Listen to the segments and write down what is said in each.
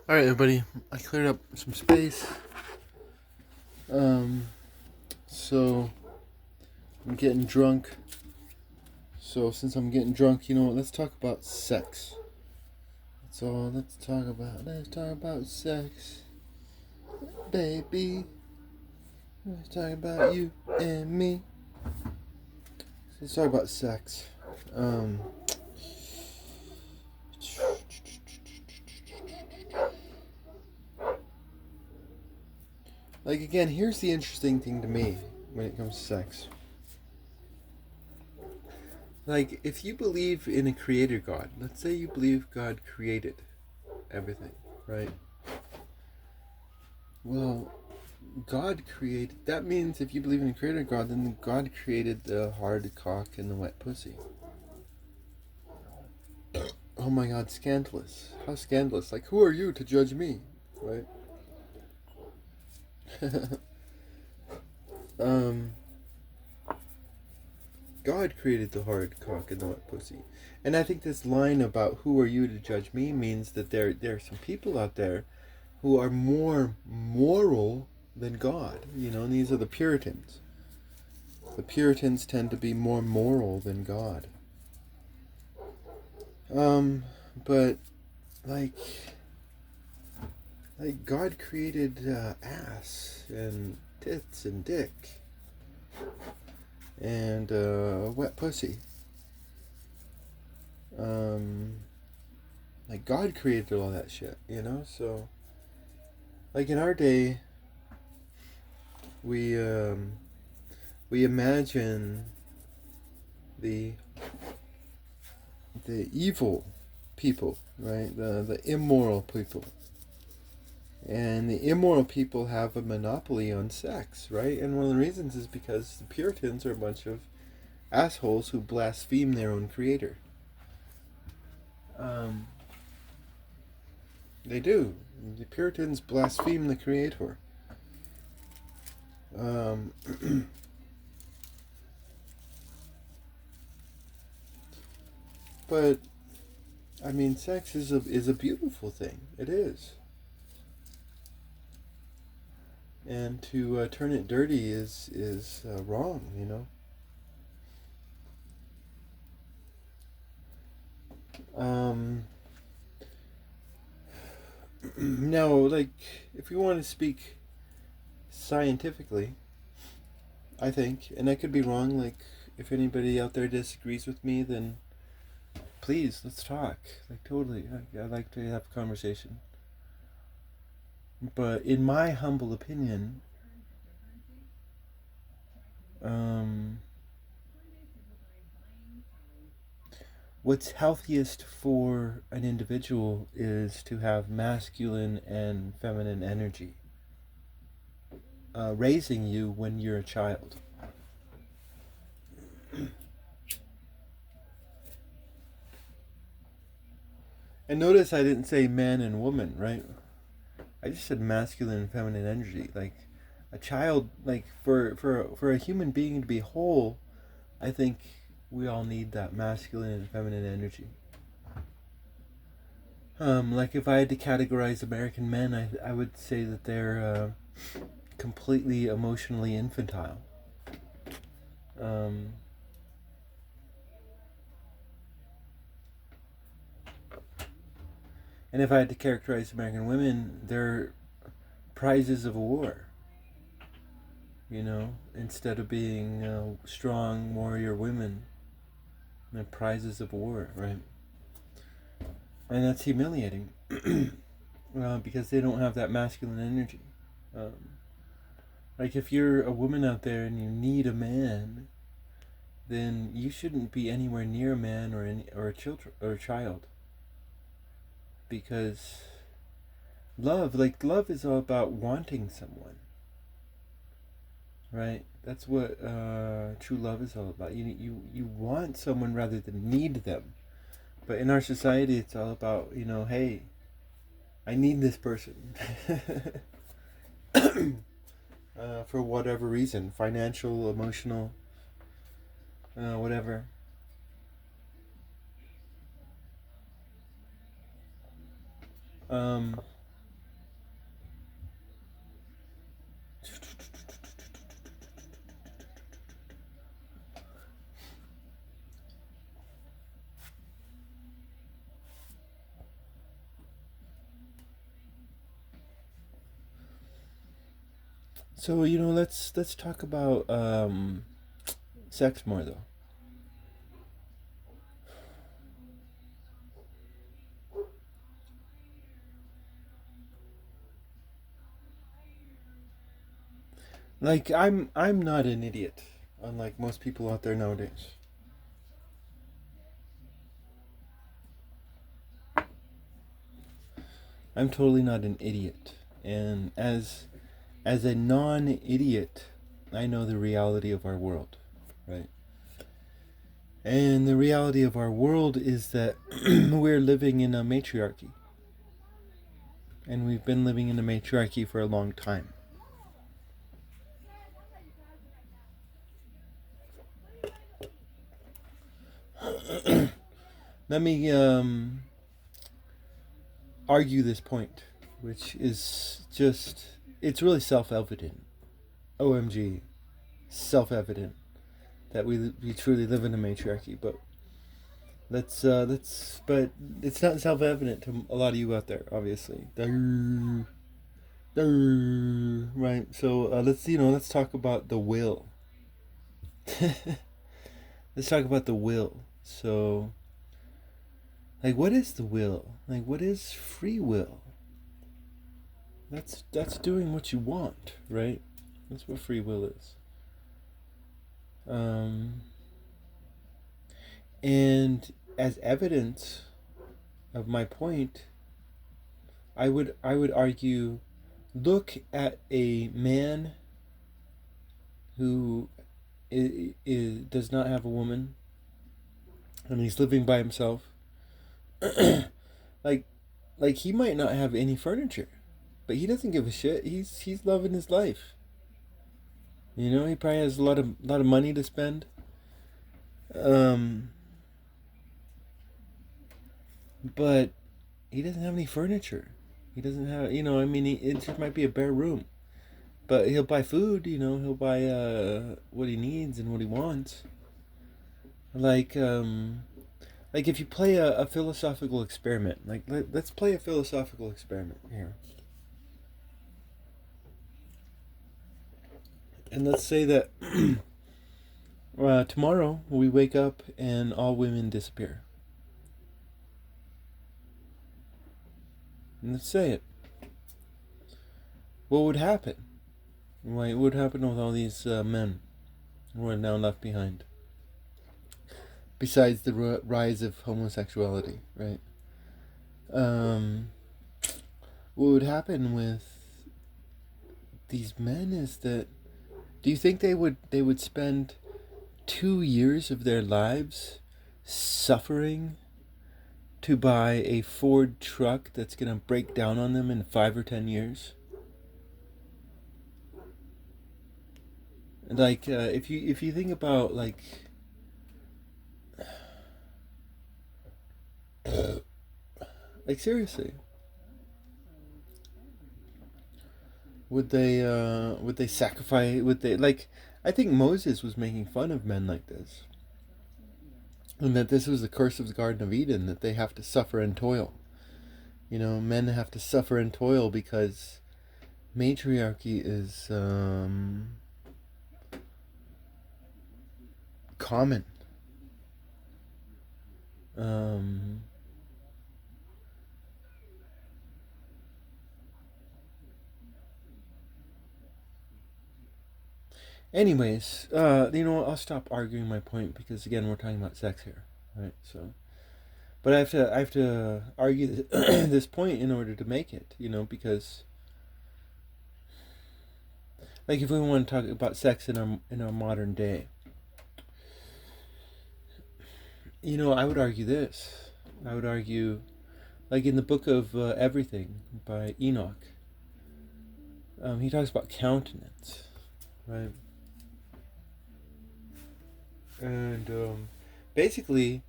Alright, everybody. I cleared up some space. Um, so I'm getting drunk. So since I'm getting drunk, you know what? Let's talk about sex. So let's talk about sex, baby. Let's talk about you and me. Let's talk about sex. Um, like again, here's the interesting thing to me when it comes to sex. Like, if you believe in a creator God, let's say you believe God created everything, right? Well, God created. That means if you believe in a creator God, then God created the hard cock and the wet pussy. Oh my God, scandalous! How scandalous! Like, who are you to judge me, right? um, God created the hard cock and the wet pussy, and I think this line about "who are you to judge me" means that there are some people out there who are more moral than God. You know, and these are the Puritans. The Puritans tend to be more moral than God. Um, but like God created ass and tits and dick and wet pussy. Um, like God created all that shit, you know. So like in our day, we we imagine the the evil people, right? The immoral people. And the immoral people have a monopoly on sex, right? And one of the reasons is because the Puritans are a bunch of assholes who blaspheme their own creator. Um, they do. The Puritans blaspheme the creator. Um, but I mean, sex is a beautiful thing. It is, and to turn it dirty is wrong. You know. Um, no, like if you want to speak scientifically, I think, and I could be wrong. Like, if anybody out there disagrees with me, then please let's talk. Like, totally, I like to have a conversation. But in my humble opinion, um, what's healthiest for an individual is to have masculine and feminine energy raising you when you're a child. And notice I didn't say man and woman, right? I just said masculine and feminine energy. Like a child, like for a human being to be whole, I think we all need that masculine and feminine energy. Like if I had to categorize American men, I would say that they're completely emotionally infantile. Um, and if I had to characterize American women, they're prizes of war. You know, instead of being strong warrior women, they're prizes of war, right? And that's humiliating because they don't have that masculine energy. Um, like if you're a woman out there and you need a man, then you shouldn't be anywhere near a man or a child, because love is all about wanting someone, right? That's what true love is all about. You want someone rather than need them. But in our society, it's all about, hey, I need this person. For whatever reason, financial, emotional, whatever. Um, So let's talk about sex more though. Like I'm not an idiot, unlike most people out there nowadays. I'm totally not an idiot, and as a non-idiot, I know the reality of our world, right? And the reality of our world is that we're living in a matriarchy, and we've been living in a matriarchy for a long time. Let me argue this point, which is just, it's really self-evident. OMG, self-evident that we truly live in a matriarchy, but but it's not self-evident to a lot of you out there, obviously. Right, so let's talk about the will. Let's talk about the will. So, like, what is the will? Like, what is free will? That's doing what you want, right? That's what free will is. And as evidence of my point, I would argue, look at a man who does not have a woman, and he's living by himself. like like he might not have any furniture, but he doesn't give a shit. He's loving his life. He probably has a lot of money to spend. Um, but he doesn't have any furniture. He doesn't have, I mean, it just might be a bare room. But he'll buy food, he'll buy what he needs and what he wants. Like, like if you play a philosophical experiment, like let's play a philosophical experiment here. And let's say that tomorrow we wake up and all women disappear. And let's say it. What would happen? What would happen with all these men who are now left behind? Besides the rise of homosexuality, right? What would happen with these men is that, do you think they would spend 2 years of their lives suffering to buy a Ford truck that's gonna break down on them in 5 or 10 years? Like if you think about like seriously, would they sacrifice? Would they like? I think Moses was making fun of men like this, and that this was the curse of the Garden of Eden, that they have to suffer and toil. Men have to suffer and toil because matriarchy is common. Anyways, I'll stop arguing my point because again, we're talking about sex here, right? So, but I have to argue this point in order to make it, because like if we want to talk about sex in our modern day, I would argue this. I would argue, like in the book of Everything by Enoch, he talks about countenance, right? And basically,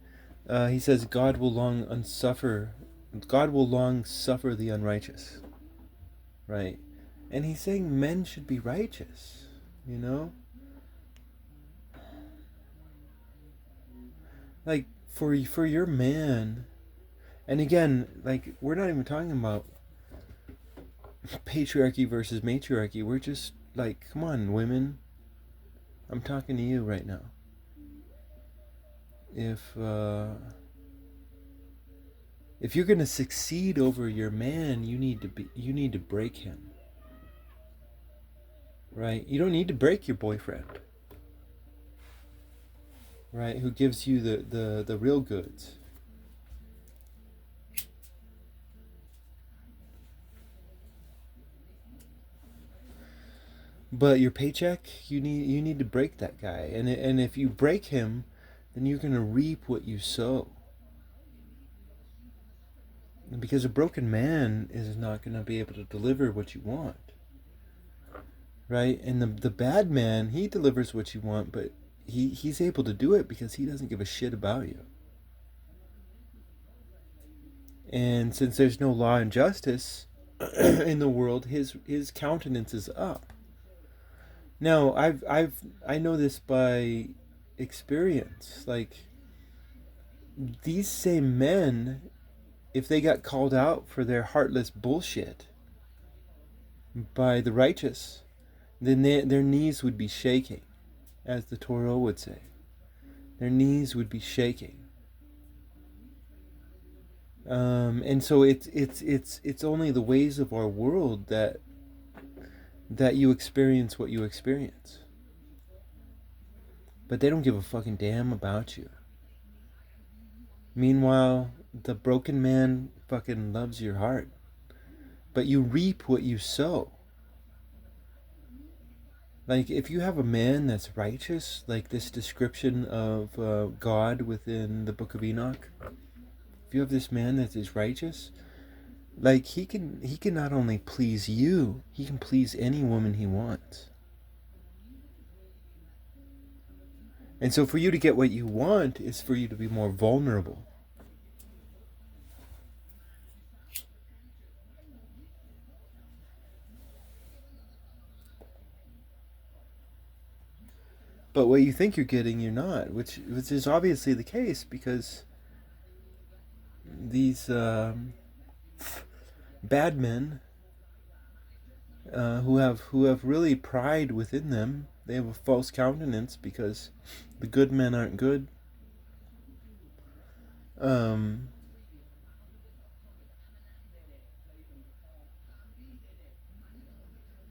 he says God will long suffer the unrighteous, right? And he's saying men should be righteous, like for your man. And again, like we're not even talking about patriarchy versus matriarchy. We're just like, come on, women. I'm talking to you right now. If you're gonna succeed over your man, you need to break him, right? You don't need to break your boyfriend, right? Who gives you the real goods. But your paycheck, you need to break that guy, and if you break him, then you're gonna reap what you sow. Because a broken man is not gonna be able to deliver what you want, right? And the bad man, he delivers what you want, but he's able to do it because he doesn't give a shit about you. And since there's no law and justice in the world, his countenance is up. Now, I know this by experience. Like, these same men, if they got called out for their heartless bullshit by the righteous, then their knees would be shaking, as the Torah would say. Their knees would be shaking. And so it's only the ways of our world that you experience what you experience. But they don't give a fucking damn about you. Meanwhile, the broken man fucking loves your heart. But you reap what you sow. Like, if you have a man that's righteous, like this description of God within the Book of Enoch, if you have this man that is righteous, like, he can not only please you, he can please any woman he wants. And so for you to get what you want is for you to be more vulnerable. But what you think you're getting, you're not, which is obviously the case, because these bad men who have really pride within them, they have a false countenance because the good men aren't good.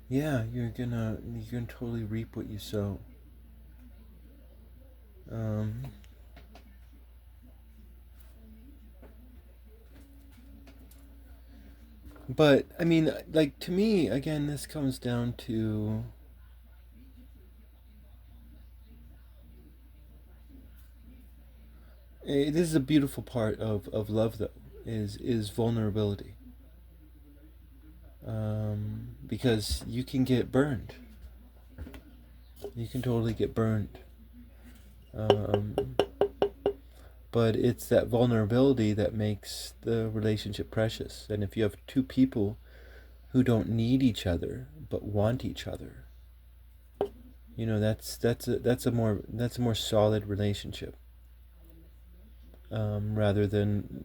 Yeah, you're gonna totally reap what you sow. But I mean, like, to me, again, this comes down to this is a beautiful part of love, though, is vulnerability. Because you can get burned. You can totally get burned. But it's that vulnerability that makes the relationship precious. And if you have two people who don't need each other but want each other, you know, that's a more solid relationship, rather than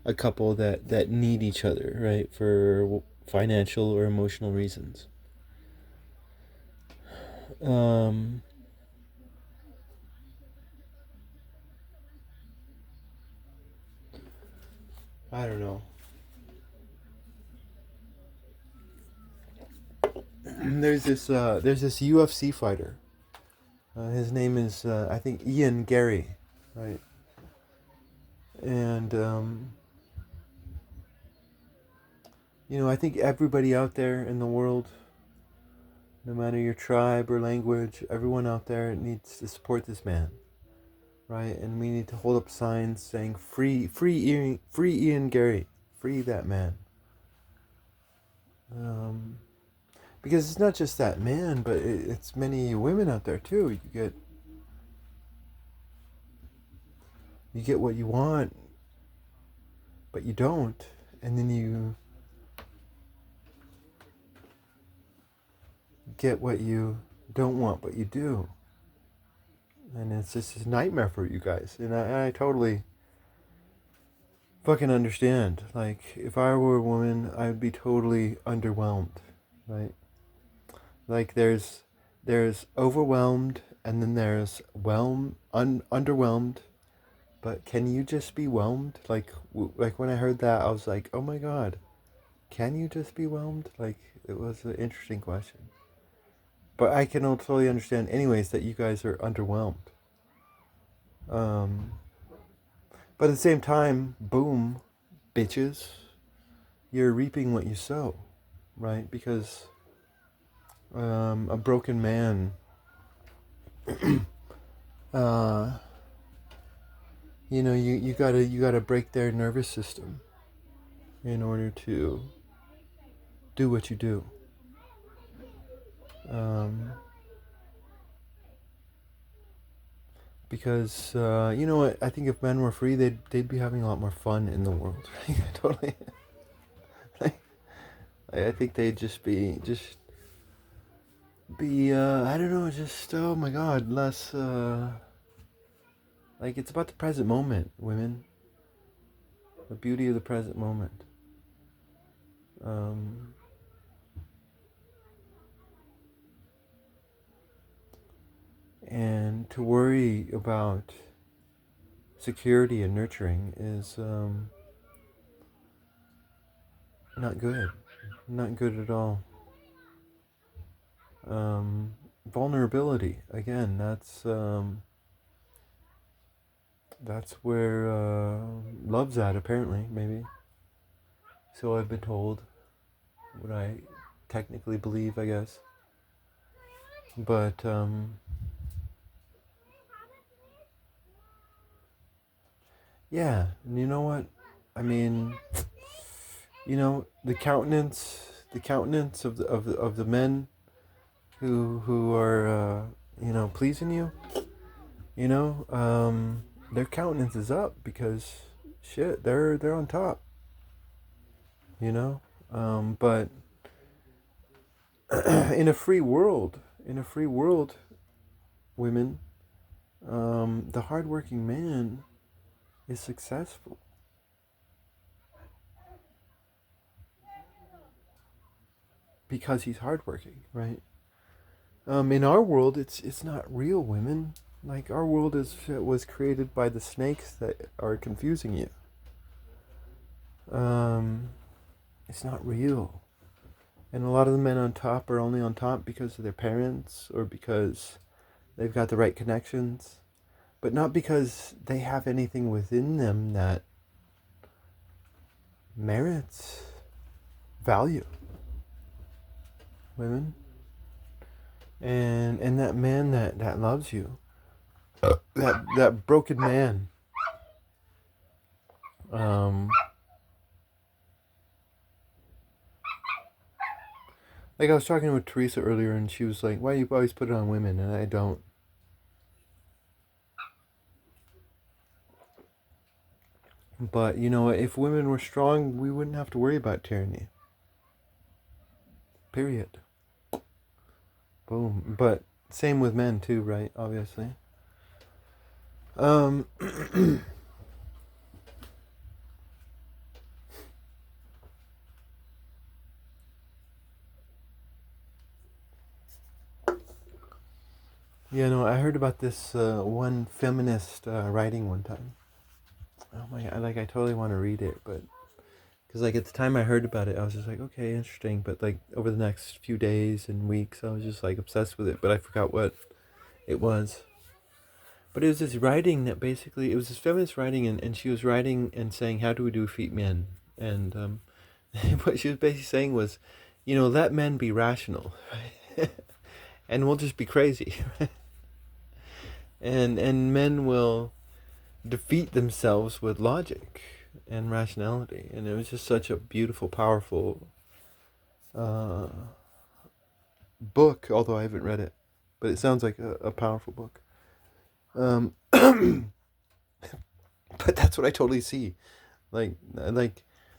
a couple that need each other, right, for financial or emotional reasons. I don't know. There's this UFC fighter. His name is I think Ian Gary, right? And you know, I think everybody out there in the world, no matter your tribe or language, everyone out there needs to support this man, right? And we need to hold up signs saying free Ian Gary, free that man. Because it's not just that man, but it's many women out there too. You get what you want, but you don't, and then you get what you don't want, but you do, and it's just a nightmare for you guys. And I totally fucking understand. Like, if I were a woman, I'd be totally underwhelmed, right? Like there's overwhelmed, and then there's underwhelmed. But can you just be whelmed? Like when I heard that, I was like, oh my god, can you just be whelmed? Like, it was an interesting question. But I can totally understand, anyways, that you guys are underwhelmed. Um, but at the same time, boom, bitches, you're reaping what you sow, right? Because a broken man, uh, you gotta break their nervous system in order to do what you do. Um, because you know what? I think if men were free, they'd be having a lot more fun in the world. Totally. I think they'd just be I don't know, just oh my god, less like it's about the present moment, women. The beauty of the present moment. Um, and to worry about security and nurturing is not good. Not good at all. Vulnerability, again, that's where love's at, apparently, maybe. So I've been told, what I technically believe, I guess. But yeah, and you know what? I mean, the countenance of the men who are pleasing you. You know, their countenance is up because shit, they're on top. You know, but in a free world, women, the hardworking man is successful because he's hardworking, right? In our world, it's not real, women. Like, our world was created by the snakes that are confusing you. Um, it's not real, and a lot of the men on top are only on top because of their parents or because they've got the right connections, but not because they have anything within them that merits value. Women, and that man that loves you, that broken man, um like I was talking with Teresa earlier, and she was like, why do you always put it on women? And I don't. But if women were strong, we wouldn't have to worry about tyranny, period. Boom. But same with men too, right? Obviously. um no, I heard about this one feminist writing one time. Oh my god, like I totally want to read it, but because like at the time I heard about it, I was just like, okay, interesting. But like over the next few days and weeks, I was just like obsessed with it, but I forgot what it was. But it was this writing that basically, it was this feminist writing, and she was writing and saying, how do we defeat men? And what she was basically saying was, let men be rational, right? And we'll just be crazy, and men will defeat themselves with logic and rationality. And it was just such a beautiful, powerful uh, book, although I haven't read it, but it sounds like a powerful book. Um, but that's what I totally see. Like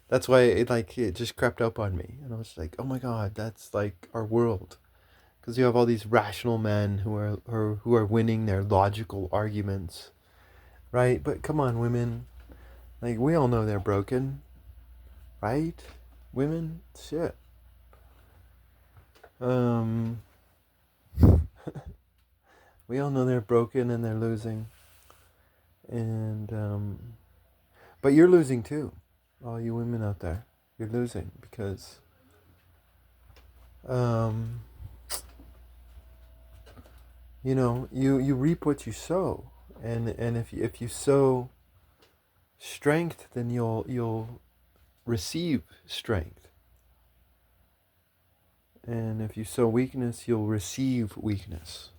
that's why it just crept up on me, and I was like, oh my god, that's like our world. Because you have all these rational men who are winning their logical arguments, right? But come on, women, like we all know they're broken, right? Women, shit. Um, We all know they're broken and they're losing. And, but you're losing too. All you women out there. You're losing because, um, you reap what you sow. And if you sow strength, then you'll receive strength. And if you sow weakness, you'll receive weakness.